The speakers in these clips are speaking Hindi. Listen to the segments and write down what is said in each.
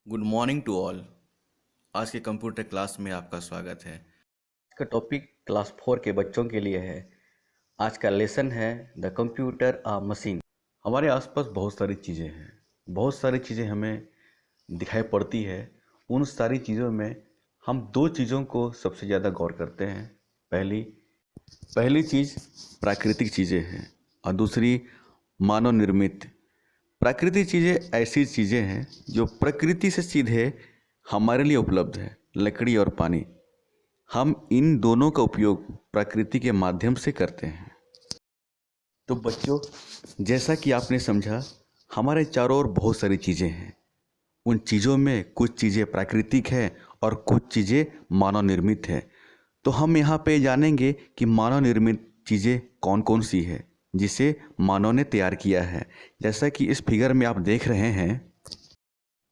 Good morning to all. आज के कंप्यूटर क्लास में आपका स्वागत है। इसका टॉपिक क्लास 4 के बच्चों के लिए है। आज का लेसन है द कंप्यूटर आ मशीन। हमारे आसपास बहुत सारी चीज़ें हैं, बहुत सारी चीज़ें हमें दिखाई पड़ती है। उन सारी चीज़ों में हम दो चीज़ों को सबसे ज़्यादा गौर करते हैं। पहली पहली चीज़ प्राकृतिक चीज़ें हैं और दूसरी मानव निर्मित। प्राकृतिक चीज़ें ऐसी चीज़ें हैं जो प्रकृति से सीधे हमारे लिए उपलब्ध है। लकड़ी और पानी, हम इन दोनों का उपयोग प्रकृति के माध्यम से करते हैं। तो बच्चों, जैसा कि आपने समझा, हमारे चारों ओर बहुत सारी चीज़ें हैं। उन चीज़ों में कुछ चीज़ें प्राकृतिक हैं और कुछ चीज़ें मानव निर्मित हैं। तो हम यहाँ पे जानेंगे कि मानव निर्मित चीज़ें कौन कौन सी है जिसे मानव ने तैयार किया है। जैसा कि इस फिगर में आप देख रहे हैं,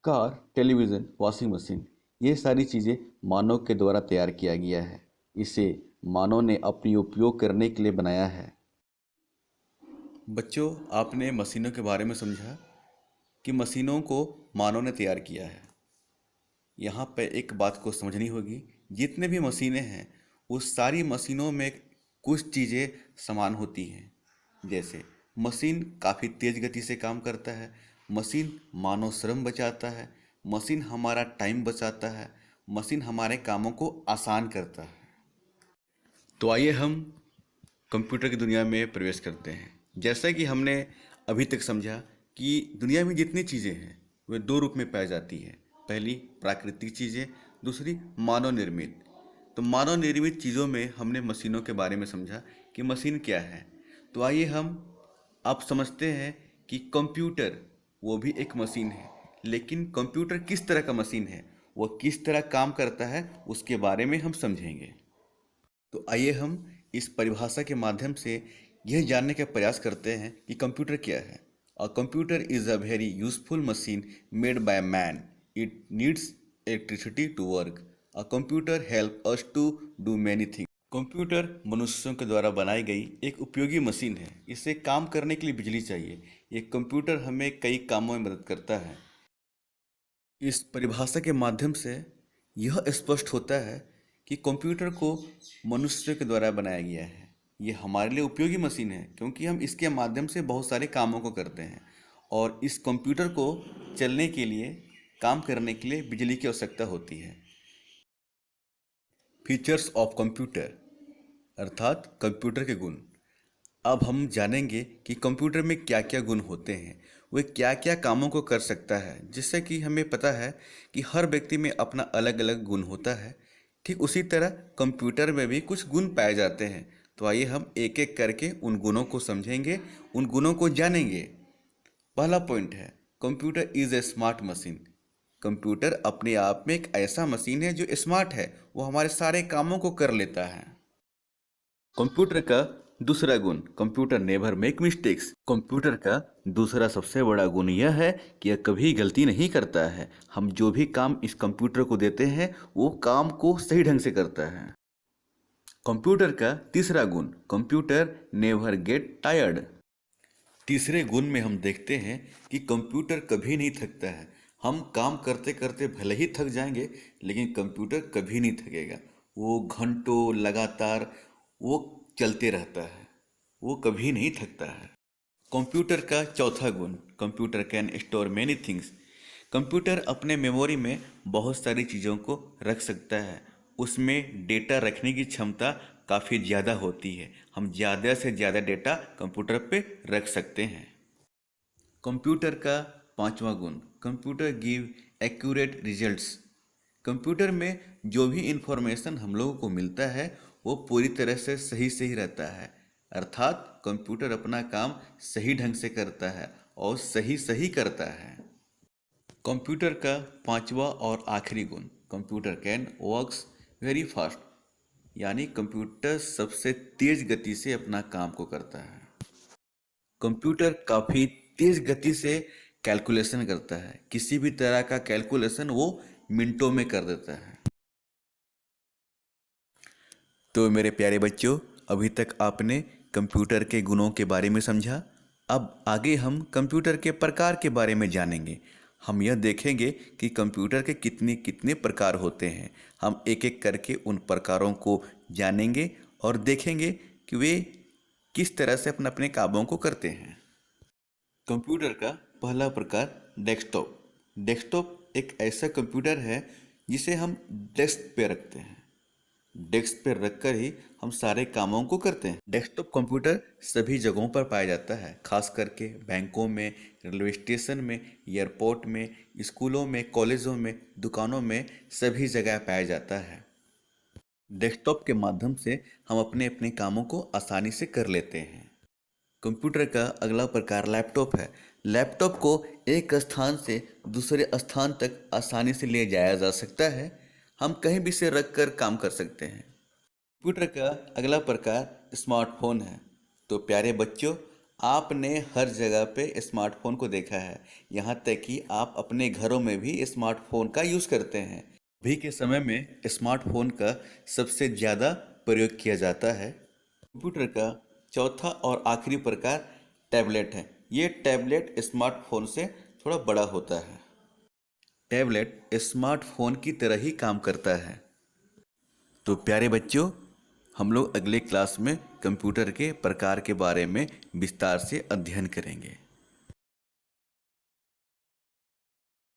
कार, टेलीविज़न, वॉशिंग मशीन, ये सारी चीज़ें मानव के द्वारा तैयार किया गया है। इसे मानव ने अपनी उपयोग करने के लिए बनाया है। बच्चों, आपने मशीनों के बारे में समझा कि मशीनों को मानव ने तैयार किया है। यहाँ पे एक बात को समझनी होगी, जितने भी मशीनें हैं उस सारी मशीनों में कुछ चीज़ें समान होती हैं। जैसे मशीन काफ़ी तेज़ गति से काम करता है, मशीन मानव श्रम बचाता है, मशीन हमारा टाइम बचाता है, मशीन हमारे कामों को आसान करता है। तो आइए हम कंप्यूटर की दुनिया में प्रवेश करते हैं। जैसा कि हमने अभी तक समझा कि दुनिया में जितनी चीज़ें हैं वे दो रूप में पाई जाती हैं। पहली प्राकृतिक चीज़ें, दूसरी मानव निर्मित। तो मानव निर्मित चीज़ों में हमने मशीनों के बारे में समझा कि मशीन क्या है। तो आइए हम अब समझते हैं कि कंप्यूटर वो भी एक मशीन है, लेकिन कंप्यूटर किस तरह का मशीन है, वो किस तरह काम करता है, उसके बारे में हम समझेंगे। तो आइए हम इस परिभाषा के माध्यम से यह जानने का प्रयास करते हैं कि कंप्यूटर क्या है। A computer is a very useful machine made by man. It needs electricity to work. A computer help us to do many thing. Computer मनुष्यों के द्वारा बनाई गई एक उपयोगी मशीन है। इसे काम करने के लिए बिजली चाहिए। ये कंप्यूटर हमें कई कामों में मदद करता है। इस परिभाषा के माध्यम से यह स्पष्ट होता है कि कंप्यूटर को मनुष्य के द्वारा बनाया गया है। ये हमारे लिए उपयोगी मशीन है क्योंकि हम इसके माध्यम से बहुत सारे कामों को करते हैं और इस कंप्यूटर को चलने के लिए, काम करने के लिए बिजली की आवश्यकता होती है। फीचर्स ऑफ कंप्यूटर अर्थात कंप्यूटर के गुण। अब हम जानेंगे कि कंप्यूटर में क्या क्या गुण होते हैं, वे क्या क्या कामों को कर सकता है। जिससे कि हमें पता है कि हर व्यक्ति में अपना अलग अलग गुण होता है, ठीक उसी तरह कंप्यूटर में भी कुछ गुण पाए जाते हैं। तो आइए हम एक एक करके उन गुणों को समझेंगे, उन गुणों को जानेंगे। पहला पॉइंट है, computer is a smart machine. Computer अपने आप में एक ऐसा मशीन है जो स्मार्ट है, वो हमारे सारे कामों को कर लेता है। कंप्यूटर का दूसरा गुण, computer never make mistakes. Computer का दूसरा सबसे बड़ा गुण यह है कि यह कभी गलती नहीं करता है। हम जो भी काम इस कंप्यूटर को देते हैं वो काम को सही ढंग से करता है। कंप्यूटर का तीसरा गुण, कंप्यूटर नेवर गेट टायर्ड। तीसरे गुण में हम देखते हैं कि कंप्यूटर कभी नहीं थकता है। हम काम करते करते भले ही थक जाएंगे, लेकिन कंप्यूटर कभी नहीं थकेगा। वो घंटों लगातार वो चलते रहता है, वो कभी नहीं थकता है। कंप्यूटर का चौथा गुण, computer can store many things. Computer अपने मेमोरी में बहुत सारी चीज़ों को रख सकता है। उसमें डेटा रखने की क्षमता काफ़ी ज़्यादा होती है। हम ज़्यादा से ज़्यादा डेटा कंप्यूटर पे रख सकते हैं। कंप्यूटर का पांचवा गुण, computer give accurate results. Computer में जो भी इंफॉर्मेशन हम लोगों को मिलता है वो पूरी तरह से सही रहता है। अर्थात कंप्यूटर अपना काम सही ढंग से करता है और सही करता है। कंप्यूटर का पांचवा और आखिरी गुण, computer can works very fast. यानी कंप्यूटर सबसे तेज गति से अपना काम को करता है। कंप्यूटर काफ़ी तेज गति से कैलकुलेशन करता है। किसी भी तरह का कैलकुलेशन वो मिनटों में कर देता है। तो मेरे प्यारे बच्चों, अभी तक आपने कंप्यूटर के गुणों के बारे में समझा। अब आगे हम कंप्यूटर के प्रकार के बारे में जानेंगे। हम यह देखेंगे कि कंप्यूटर के कितने कितने प्रकार होते हैं। हम एक एक करके उन प्रकारों को जानेंगे और देखेंगे कि वे किस तरह से अपने अपने कामों को करते हैं। कंप्यूटर का पहला प्रकार डेस्कटॉप। डेस्कटॉप एक ऐसा कंप्यूटर है जिसे हम डेस्क पे रखते हैं। डेस्क पर रखकर ही हम सारे कामों को करते हैं। डेस्कटॉप कंप्यूटर सभी जगहों पर पाया जाता है, खास करके बैंकों में, रेलवे स्टेशन में, एयरपोर्ट में, स्कूलों में, कॉलेजों में, दुकानों में, सभी जगह पाया जाता है। डेस्कटॉप के माध्यम से हम अपने अपने कामों को आसानी से कर लेते हैं। कंप्यूटर का अगला प्रकार लैपटॉप है। लैपटॉप को एक स्थान से दूसरे स्थान तक आसानी से ले जाया जा सकता है। हम कहीं भी इसे रख कर काम कर सकते हैं। कंप्यूटर का अगला प्रकार स्मार्टफोन है। तो प्यारे बच्चों, आपने हर जगह पे स्मार्टफोन को देखा है, यहाँ तक कि आप अपने घरों में भी स्मार्टफोन का यूज़ करते हैं। अभी के समय में स्मार्टफोन का सबसे ज़्यादा प्रयोग किया जाता है। कंप्यूटर का चौथा और आखिरी प्रकार टैबलेट है। ये टैबलेट स्मार्टफोन से थोड़ा बड़ा होता है। टैबलेट स्मार्टफोन की तरह ही काम करता है। तो प्यारे बच्चों, हम लोग अगले क्लास में कंप्यूटर के प्रकार के बारे में विस्तार से अध्ययन करेंगे।